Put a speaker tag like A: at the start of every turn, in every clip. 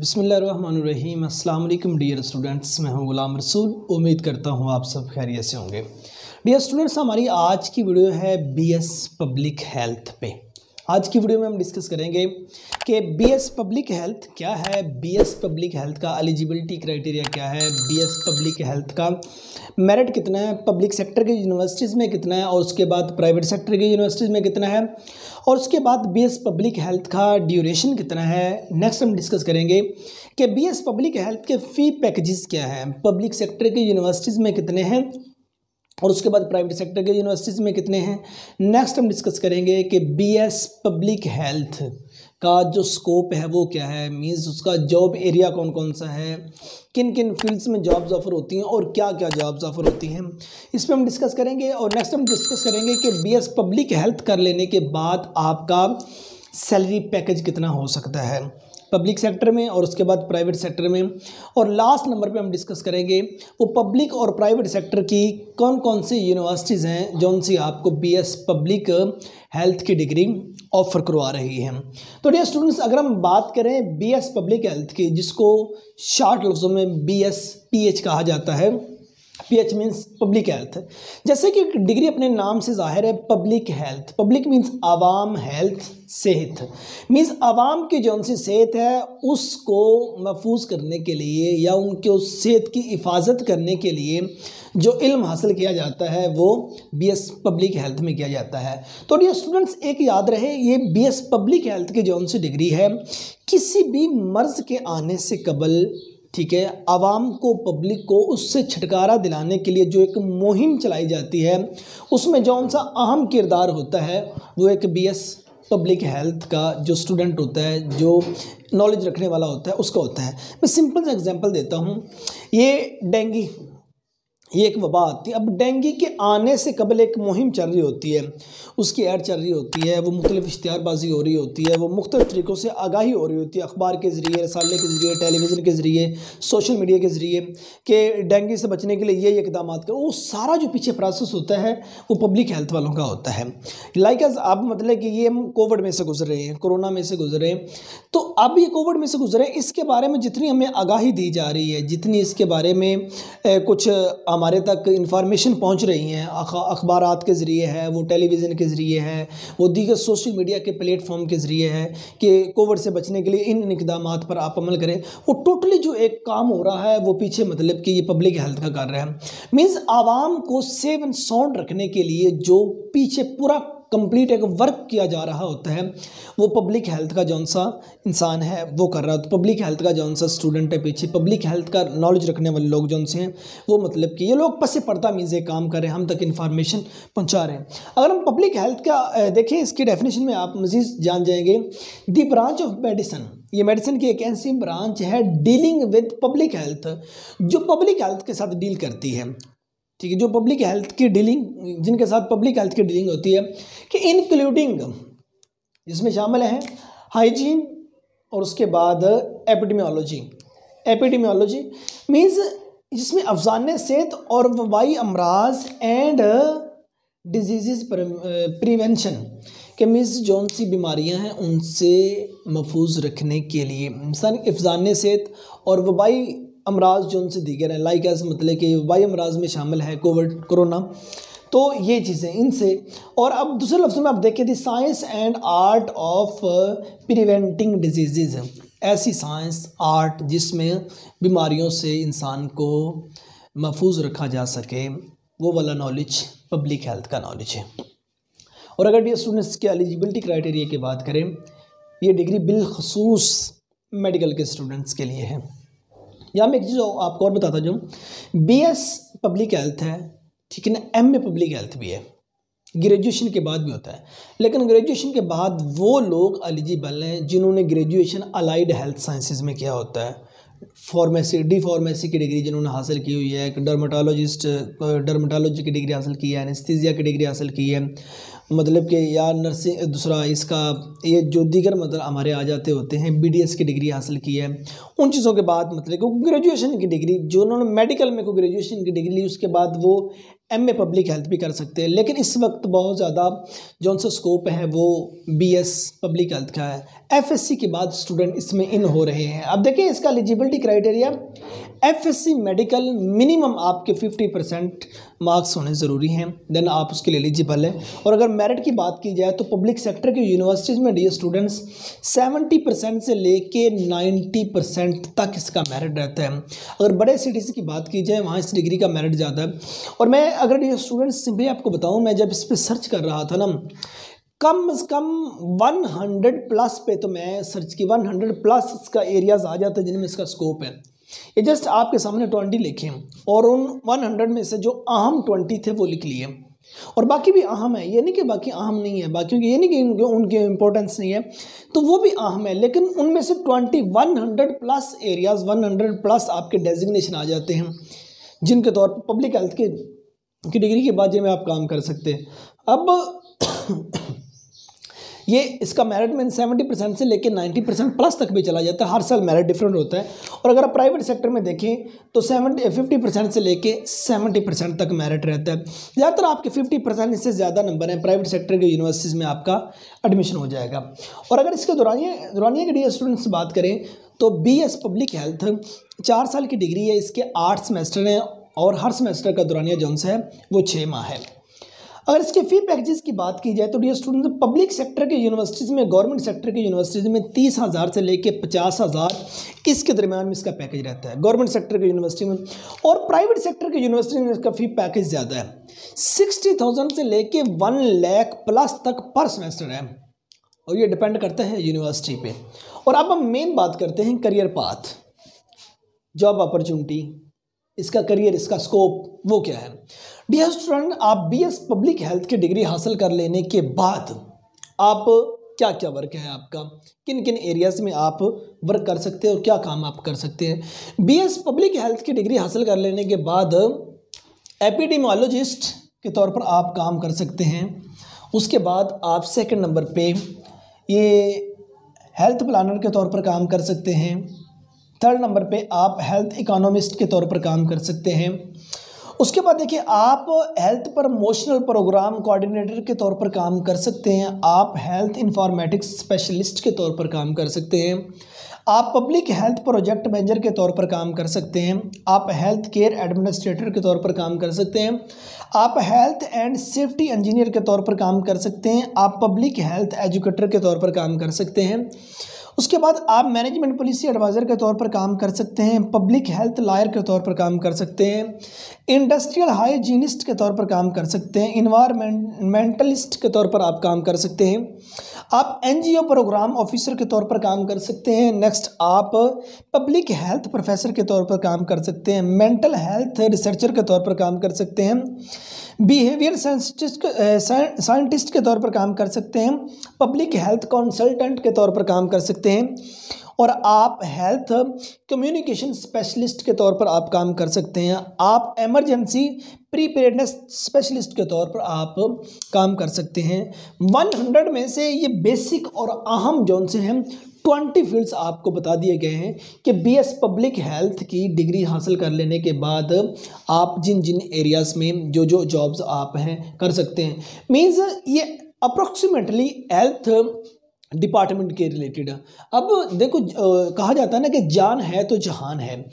A: बिस्मिल्लाहिर्रहमानिर्रहीम। अस्सलाम वालेकुम डियर स्टूडेंट्स, मैं हूं गुलाम रसूल। उम्मीद करता हूं आप सब खैरियत से होंगे। डियर स्टूडेंट्स, हमारी आज की वीडियो है बीएस पब्लिक हेल्थ पे। आज की वीडियो में हम डिस्कस करेंगे कि बीएस पब्लिक हेल्थ क्या है, बीएस पब्लिक हेल्थ का एलिजिबिलिटी क्राइटेरिया क्या है, बीएस पब्लिक हेल्थ का मेरिट कितना है, पब्लिक सेक्टर के यूनिवर्सिटीज़ में कितना है और उसके बाद प्राइवेट सेक्टर के यूनिवर्सिटीज़ में कितना है, और उसके बाद बीएस पब्लिक हेल्थ का ड्यूरेशन कितना है। नेक्स्ट हम डिस्कस करेंगे कि बीएस पब्लिक हेल्थ के फ़ी पैकेजेस क्या हैं, पब्लिक सेक्टर के यूनिवर्सिटीज़ में कितने हैं और उसके बाद प्राइवेट सेक्टर के यूनिवर्सिटीज़ में कितने हैं। नेक्स्ट हम डिस्कस करेंगे कि बीएस पब्लिक हेल्थ का जो स्कोप है वो क्या है, मींस उसका जॉब एरिया कौन कौन सा है, किन किन फील्ड्स में जॉब्स ऑफर होती हैं और क्या क्या जॉब्स ऑफर होती हैं, इस पर हम डिस्कस करेंगे। और नेक्स्ट हम डिस्कस करेंगे कि बीएस पब्लिक हेल्थ कर लेने के बाद आपका सैलरी पैकेज कितना हो सकता है पब्लिक सेक्टर में और उसके बाद प्राइवेट सेक्टर में। और लास्ट नंबर पे हम डिस्कस करेंगे वो पब्लिक और प्राइवेट सेक्टर की कौन कौन सी यूनिवर्सिटीज़ हैं जो उनसे आपको बीएस पब्लिक हेल्थ की डिग्री ऑफर करवा रही हैं। तो डियर स्टूडेंट्स, अगर हम बात करें बीएस पब्लिक हेल्थ की, जिसको शॉर्ट लफ्ज़ों में बीएसपीएच कहा जाता है, पीएच मीन्स पब्लिक हेल्थ। जैसे कि डिग्री अपने नाम से जाहिर है, पब्लिक हेल्थ, पब्लिक मीन्स आवाम, हेल्थ सेहत मीन्स आवाम की जो उनसी सेहत है उसको महफूज करने के लिए या उनके उस सेहत की हिफाजत करने के लिए जो इल्म हासिल किया जाता है वो बीएस पब्लिक हेल्थ में किया जाता है। तो डियर स्टूडेंट्स, एक याद रहे, ये बीएस पब्लिक हेल्थ की जो उनसी डिग्री है किसी भी मर्ज़ के आने से कबल, ठीक है, आवाम को, पब्लिक को उससे छुटकारा दिलाने के लिए जो एक मुहिम चलाई जाती है उसमें जो उनका अहम किरदार होता है वो एक बीएस पब्लिक हेल्थ का जो स्टूडेंट होता है, जो नॉलेज रखने वाला होता है, उसका होता है। मैं सिंपल सा एग्जांपल देता हूँ। ये डेंगू, ये एक वबा आती है। अब डेंगू के आने से कबल एक मुहिम चल रही होती है, उसकी ऐड चल रही होती है, वो मुख्तलिफ इश्तिहारबाजी हो रही होती है, वो मुख्तलिफ तरीक़ों से आगाही हो रही होती है, अखबार के ज़रिए, रसाले के ज़रिए, टेलीविज़न के ज़रिए, सोशल मीडिया के ज़रिए, कि डेंगू से बचने के लिए ये इक़दाम करो। वो सारा जो पीछे प्रोसेस होता है वो पब्लिक हेल्थ वालों का होता है। लाइक एज अब मतलब कि ये हम कोविड में से गुजर रहे हैं, कोरोना में से गुजर रहे हैं, तो अब ये कोविड में से गुजरे, इसके बारे में जितनी हमें आगाही दी जा रही है, जितनी इसके बारे में कुछ हमारे तक इंफॉर्मेशन पहुंच रही हैं, अखबारात के ज़रिए है, वो टेलीविज़न के ज़रिए है, वो दीगर सोशल मीडिया के प्लेटफॉर्म के ज़रिए है कि कोविड से बचने के लिए इन इक़दामात पर आप अमल करें, वो टोटली जो एक काम हो रहा है वो पीछे मतलब कि ये पब्लिक हेल्थ का कार्य है। मीन्स आवाम को सेफ एंड साउंड रखने के लिए जो पीछे पूरा कंप्लीट एक वर्क किया जा रहा होता है वो पब्लिक हेल्थ का जौन सा इंसान है वो कर रहा है। तो पब्लिक हेल्थ का जौन सा स्टूडेंट है पीछे, पब्लिक हेल्थ का नॉलेज रखने वाले लोग जौन से हैं वो मतलब कि ये लोग पसे पर्दा मीज़े काम कर रहे हैं, हम तक इन्फॉर्मेशन पहुंचा रहे हैं। अगर हम पब्लिक हेल्थ का देखें, इसकी डेफिनेशन में आप मज़ीद जान जाएंगे। द ब्रांच ऑफ मेडिसिन, ये मेडिसिन की एक ऐसी ब्रांच है डीलिंग विद पब्लिक हेल्थ, जो पब्लिक हेल्थ के साथ डील करती है, ठीक है, जो पब्लिक हेल्थ की डीलिंग, जिनके साथ पब्लिक हेल्थ की डीलिंग होती है, कि इंक्लूडिंग जिसमें शामिल है हाइजीन और उसके बाद एपिडेमियोलॉजी। एपिडेमियोलॉजी मीन्स जिसमें अफसाने सेहत और वबाई अमराज एंड डिजीज़ प्रिवेंशन के मीन्स जौन सी बीमारियां हैं उनसे महफूज रखने के लिए इंसान अफसाने सेहत और वबाई अमराज जो उनसे दीगर हैं, लाइक ऐसे मतलब कि वबाई अमराज में शामिल है कोविड, कोरोना, तो ये चीज़ें इनसे। और अब दूसरे लफ्ज़ों में आप देखें the science and art of preventing disease, ऐसी साइंस आर्ट जिसमें बीमारियों से इंसान को महफूज रखा जा सके, वो वाला नॉलेज पब्लिक हेल्थ का नॉलेज है। और अगर ये स्टूडेंट्स के एलिजिबिलिटी क्राइटेरिया की बात करें, ये डिग्री बिलखसूस मेडिकल के स्टूडेंट्स के लिए है। यहाँ मैं एक चीज़ आपको और बताता जाऊँ, बीएस पब्लिक हेल्थ है, ठीक है ना, एमए पब्लिक हेल्थ भी है, ग्रेजुएशन के बाद भी होता है, लेकिन ग्रेजुएशन के बाद वो लोग एलिजिबल हैं जिन्होंने ग्रेजुएशन अलाइड हेल्थ साइंसेज में किया होता है, फार्मेसी, डी फार्मेसी की डिग्री जिन्होंने हासिल की हुई है, डर्माटोलॉजी की डिग्री हासिल की है, एनेस्थीसिया की डिग्री हासिल की है, मतलब कि या नर्सिंग, दूसरा इसका ये जो दीगर मतलब हमारे आ जाते होते हैं, बीडीएस की डिग्री हासिल की है। उन चीज़ों के बाद मतलब कि ग्रेजुएशन की डिग्री जो उन्होंने मेडिकल में को ग्रेजुएशन की डिग्री ली, उसके बाद वो MA पब्लिक हेल्थ भी कर सकते हैं, लेकिन इस वक्त बहुत ज़्यादा जो सा स्कोप है वो BS पब्लिक हेल्थ का है। FSC के बाद स्टूडेंट इसमें इन हो रहे हैं। अब देखिए इसका eligibility criteria, FSC medical minimum आपके 50% मार्क्स होने ज़रूरी हैं, देन आप उसके लिए एलिजिबल है। और अगर मेरिट की बात की जाए तो पब्लिक सेक्टर के यूनिवर्सिटीज़ में डियर स्टूडेंट्स 70% से लेके 90% तक इसका मेरिट रहता है। अगर बड़े सिटीज़ की बात की जाए वहाँ इस डिग्री का मेरिट ज़्यादा है। और मैं अगर डियर स्टूडेंट्स सिंपली आपको बताऊँ, मैं जब इस पर सर्च कर रहा था ना, कम से कम 100 प्लस पे तो मैं सर्च की 100 प्लस इसका एरियाज़ आ जाता है जिनमें इसका स्कोप है। ये जस्ट आपके सामने 20 लिखे और उन 100 में से जो अहम 20 थे वो लिख लिए, और बाकी भी अहम है, ये नहीं कि बाकी अहम नहीं है, बाकी ये नहीं कि उनकी इम्पोर्टेंस नहीं है, तो वो भी अहम है, लेकिन उनमें से 100 प्लस एरियाज़, 100 प्लस आपके डेजिग्नेशन आ जाते हैं जिनके तौर पर पब्लिक हेल्थ की डिग्री के बाद में आप काम कर सकते हैं। अब ये इसका मेरिट में 70% से लेकर 90% प्लस तक भी चला जाता है, हर साल मेरिट डिफरेंट होता है। और अगर आप प्राइवेट सेक्टर में देखें तो 50% से लेके 70% तक मेरिट रहता है। ज़्यादातर आपके 50% इससे ज़्यादा नंबर हैं प्राइवेट सेक्टर के यूनिवर्सिटीज़ में आपका एडमिशन हो जाएगा। और अगर इसके दौरानिया के डियर स्टूडेंट्स से बात करें तो BS पब्लिक हेल्थ 4 साल की डिग्री है, इसके 8 सेमेस्टर हैं और हर सेमेस्टर का दौरानिया जौन सा है वो 6 माह है। अगर इसके फ़ी पैकेजेस की बात की जाए तो डियर स्टूडेंट पब्लिक सेक्टर के यूनिवर्सिटीज़ में, गवर्नमेंट सेक्टर के यूनिवर्सिटीज़ में 30,000 से लेके 50,000 इसके दरमियान में इसका पैकेज रहता है गवर्नमेंट सेक्टर के यूनिवर्सिटी में। और प्राइवेट सेक्टर के यूनिवर्सिटी में इसका फ़ी पैकेज ज़्यादा है, 60,000 से लेके 1 लाख प्लस तक पर सेमेस्टर है, और ये डिपेंड करता है यूनिवर्सिटी पे। और अब हम मेन बात करते हैं करियर पाथ, जॉब अपॉर्चुनिटी, इसका करियर, इसका स्कोप वो क्या है। डियर स्टूडेंट, आप BS पब्लिक हेल्थ की डिग्री हासिल कर लेने के बाद आप क्या क्या वर्क है आपका, किन किन एरियाज़ में आप वर्क कर सकते हैं और क्या काम आप कर सकते हैं। BS पब्लिक हेल्थ की डिग्री हासिल कर लेने के बाद एपिडेमियोलॉजिस्ट के तौर पर आप काम कर सकते हैं। उसके बाद आप सेकंड नंबर पे ये हेल्थ प्लानर के तौर पर काम कर सकते हैं। थर्ड नंबर पे आप हेल्थ इकोनॉमिस्ट के तौर पर काम कर सकते हैं। उसके बाद देखिए आप हेल्थ प्रमोशनल प्रोग्राम कोऑर्डिनेटर के तौर पर काम कर सकते हैं। आप हेल्थ इंफॉर्मेटिक्स स्पेशलिस्ट के तौर पर काम कर सकते हैं। आप पब्लिक हेल्थ प्रोजेक्ट मैनेजर के तौर पर काम कर सकते हैं। आप हेल्थ केयर एडमिनिस्ट्रेटर के तौर पर काम कर सकते हैं। आप हेल्थ एंड सेफ्टी इंजीनियर के तौर पर काम कर सकते हैं। आप पब्लिक हेल्थ एजुकेटर के तौर पर काम कर सकते हैं। उसके बाद आप मैनेजमेंट पॉलिसी एडवाइज़र के तौर पर काम कर सकते हैं। पब्लिक हेल्थ लॉयर के तौर पर काम कर सकते हैं। इंडस्ट्रियल हाइजीनिस्ट के तौर पर काम कर सकते हैं। इन्वायरमेंटलिस्ट के तौर पर आप काम कर सकते हैं। आप NGO प्रोग्राम ऑफिसर के तौर पर काम कर सकते हैं। नेक्स्ट आप पब्लिक हेल्थ प्रोफेसर के तौर पर काम कर सकते हैं। मेंटल हेल्थ रिसर्चर के तौर पर काम कर सकते हैं। बिहेवियर साइंटिस्ट के तौर पर काम कर सकते हैं। पब्लिक हेल्थ कंसल्टेंट के तौर पर काम कर सकते हैं। और आप हेल्थ कम्युनिकेशन स्पेशलिस्ट के तौर पर आप काम कर सकते हैं। आप इमरजेंसी प्रीपेयर्डनेस स्पेशलिस्ट के तौर पर आप काम कर सकते हैं। 100 में से ये बेसिक और अहम जोन से हैं 20 फील्ड्स आपको बता दिए गए हैं कि BS पब्लिक हेल्थ की डिग्री हासिल कर लेने के बाद आप जिन जिन एरियाज़ में जो जो जॉब्स आप हैं कर सकते हैं। मीन्स ये अप्रोक्सीमेटली हेल्थ डिपार्टमेंट के रिलेटेड। अब देखो कहा जाता है ना कि जान है तो जहान है।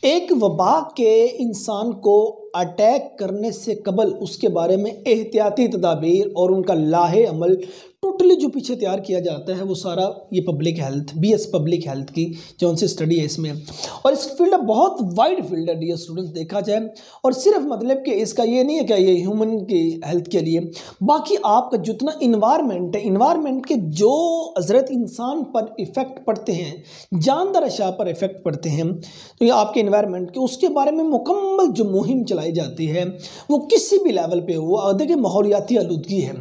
A: एक वबा के इंसान को अटैक करने से कबल उसके बारे में एहतियाती तदाबीर और उनका लाहे अमल टोटली जो पीछे तैयार किया जाता है वो सारा ये public health BS public health की जो उनसे स्टडी है इसमें। और इस फील्ड बहुत वाइड फील्ड है डियर स्टूडेंट्स देखा जाए, और सिर्फ मतलब कि इसका ये नहीं है कि ये ह्यूमन की हेल्थ के लिए, बाकी आपका जितना इन्वायरमेंट है, इन्वायरमेंट के जो हजरत इंसान पर इफ़ेक्ट पड़ते हैं, जानदार अशया पर इफ़ेक्ट पड़ते हैं, तो ये आपके इन्वायरमेंट के उसके बारे में मुकम्मल जो मुहिम चलाई जाती है वो किसी भी लेवल पे हो। देखिए माहौलियाती आलूदगी है,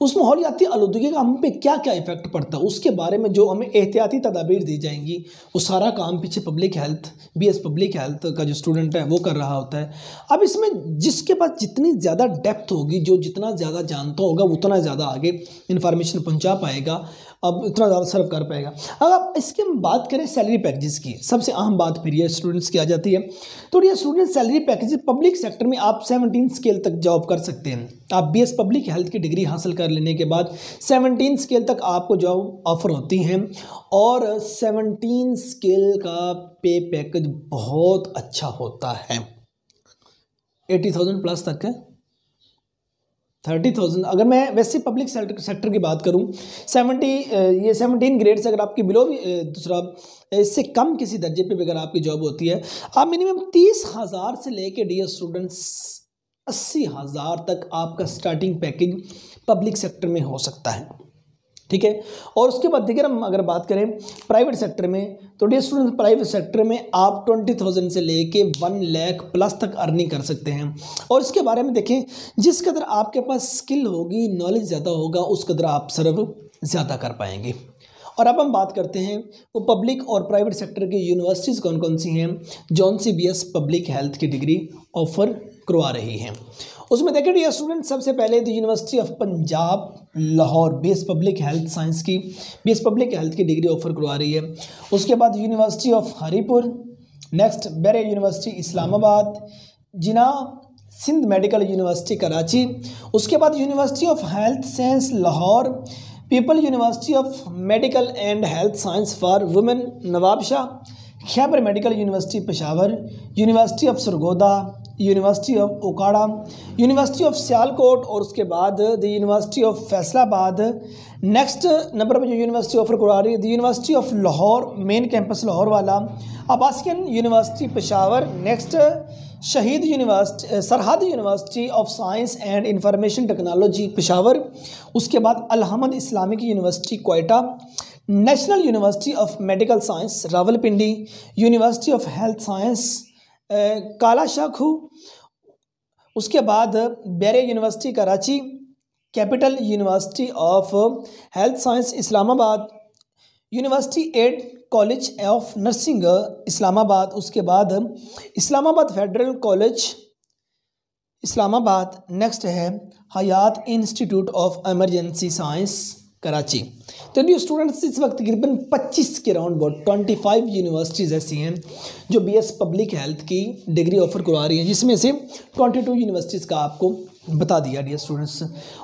A: उस माहौलियाती आलूदगी का हम पे क्या क्या इफेक्ट पड़ता है उसके बारे में जो हमें एहतियाती तदाबीर दी जाएंगी, वो सारा काम पीछे public health BS public health का जो स्टूडेंट है वो कर रहा होता है। अब इसमें जिसके पास जितनी ज़्यादा डेप्थ होगी, जो जितना ज़्यादा जानता होगा उतना ज़्यादा आगे इन्फॉर्मेशन पहुंचा पाएगा अब इतना ज़्यादा सर्व कर पाएगा। अगर आप इसकी हम बात करें सैलरी पैकेजेस की, सबसे अहम बात फिर ये स्टूडेंट्स की आ जाती है। तो ये student salary package public sector में आप 17 स्केल तक जॉब कर सकते हैं। आप BS पब्लिक हेल्थ की डिग्री हासिल कर लेने के बाद 17 स्केल तक आपको जॉब ऑफर होती हैं और 17 स्केल का पे पैकेज बहुत अच्छा होता है, 80,000 प्लस तक है, 30,000। अगर मैं वैसे पब्लिक सेक्टर की बात करूं 17 ग्रेड से अगर आपकी बिलो भी दूसरा इससे कम किसी दर्जे पे भी अगर आपकी जॉब होती है, आप मिनिमम 30,000 से लेके डियर स्टूडेंट्स 80,000 तक आपका स्टार्टिंग पैकेज पब्लिक सेक्टर में हो सकता है, ठीक है। और उसके बाद देखिए हम अगर बात करें प्राइवेट सेक्टर में, तो डियर स्टूडेंट प्राइवेट सेक्टर में आप 20,000 से लेके 1 लाख प्लस तक अर्निंग कर सकते हैं। और इसके बारे में देखें, जिस कदर आपके पास स्किल होगी, नॉलेज ज़्यादा होगा, उस कदर आप सर्व ज़्यादा कर पाएंगे। और अब हम बात करते हैं वो पब्लिक और प्राइवेट सेक्टर की यूनिवर्सिटीज़ कौन कौन सी हैं जौन सी BS पब्लिक हेल्थ की डिग्री ऑफर करवा रही हैं। उसमें देखिए डियर स्टूडेंट, सबसे पहले the university of Punjab Lahore BS public health science की BS पब्लिक हेल्थ की डिग्री ऑफर करवा रही है। उसके बाद university of Haripur, next Bahria university Islamabad, Jinnah Sindh medical university Karachi, उसके बाद university of health science Lahore, people university of medical and health science for women Nawabshah, Khyber medical university Peshawar, university of Sargodha, university of Okara, university of Sialkot और उसके बाद the university of Faisalabad. Next number पर जो university offer करवा रही है the university of Lahore, main campus Lahore वाला, Abasyn university Peshawar, next Shaheed university Sarhad university of science and information technology Peshawar, उसके बाद Alhamd islamic university Quetta, national university of medical science Rawalpindi, university of health science Kalashahkaku, उसके बाद बैरे university Karachi, capital university of health science Islamabad, university aid college of nursing Islamabad, उसके बाद Islamabad federal college Islamabad, next है Hayat institute of emergency science Karachi. तो ये students इस वक्त तकरीबन 25 के राउंड अबाउट 25 यूनिवर्सिटीज़ ऐसी हैं जो BS पब्लिक हेल्थ की डिग्री ऑफर करवा रही हैं, जिसमें से 22 यूनिवर्सिटीज़ का आपको बता दिया डियर स्टूडेंट्स।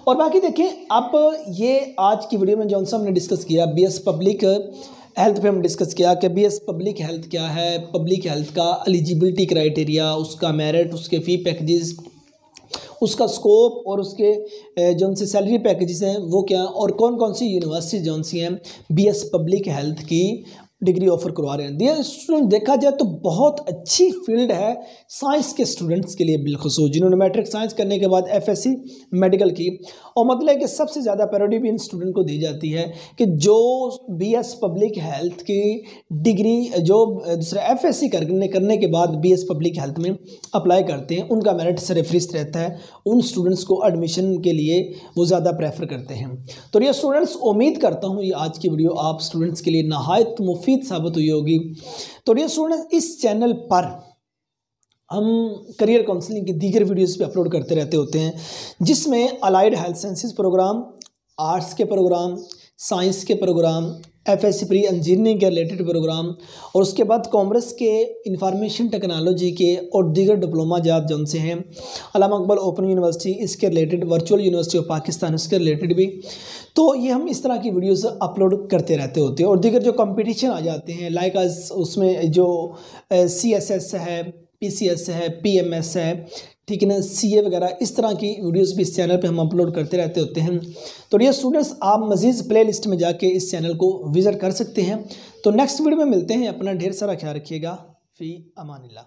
A: और बाकी देखें, आप ये आज की वीडियो में जौन सा हमने डिस्कस किया BS पब्लिक हेल्थ पे हम डिस्कस किया कि BS पब्लिक हेल्थ क्या है, पब्लिक हेल्थ का एलिजिबिलिटी क्राइटेरिया, उसका मेरिट, उसके फ़ी पैकेजेस, उसका स्कोप और उसके जो उनसे सैलरी पैकेजेस हैं वो क्या, और कौन कौन सी यूनिवर्सिटी जो सी हैं BS पब्लिक हेल्थ की डिग्री ऑफर करवा रहे हैं। डियर स्टूडेंट, देखा जाए तो बहुत अच्छी फील्ड है साइंस के स्टूडेंट्स के लिए, बिलखुसूस जिन्होंने मैट्रिक साइंस करने के बाद FSC मेडिकल की। और मतलब है कि सबसे ज़्यादा प्रायोरिटी भी इन स्टूडेंट को दी जाती है कि जो BS पब्लिक हेल्थ की डिग्री जो दूसरा FSC करने के बाद BS पब्लिक हेल्थ में अप्लाई करते हैं, उनका मेरिट सर्वश्रेष्ठ रहता है, उन स्टूडेंट्स को एडमिशन के लिए वो ज़्यादा प्रेफर करते हैं। तो ये स्टूडेंट्स, उम्मीद करता हूँ ये आज की वीडियो आप स्टूडेंट्स के लिए नहायत मुफीद साबित हुई होगी। तो ये स्टूडेंट्स, इस चैनल पर हम करियर काउंसलिंग की दीगर वीडियोस पे अपलोड करते रहते होते हैं, जिसमें allied health sciences program, arts के प्रोग्राम, साइंस के प्रोग्राम, FSC प्री इंजीनियरिंग के रिलेटेड प्रोग्राम और उसके बाद कॉमर्स के इंफॉर्मेशन टेक्नोलॉजी के और दीगर डिप्लोमा जात जौन से हैं, अल्लामा इकबाल ओपन यूनिवर्सिटी इसके related, virtual university of Pakistan इसके रिलेटेड भी। तो ये हम इस तरह की वीडियोस अपलोड करते रहते होते हैं। और दीगर जो कंपटीशन आ जाते हैं लाइक उसमें जो CSS है, PCS है, PMS है, ठीक है ना, CA वगैरह, इस तरह की वीडियोस भी इस चैनल पे हम अपलोड करते रहते होते हैं। तो ये स्टूडेंट्स, आप मज़ीद प्लेलिस्ट में जाके इस चैनल को विज़िट कर सकते हैं। तो नेक्स्ट वीडियो में मिलते हैं। अपना ढेर सारा ख्याल रखिएगा। फ़ी अमानिल्लाह।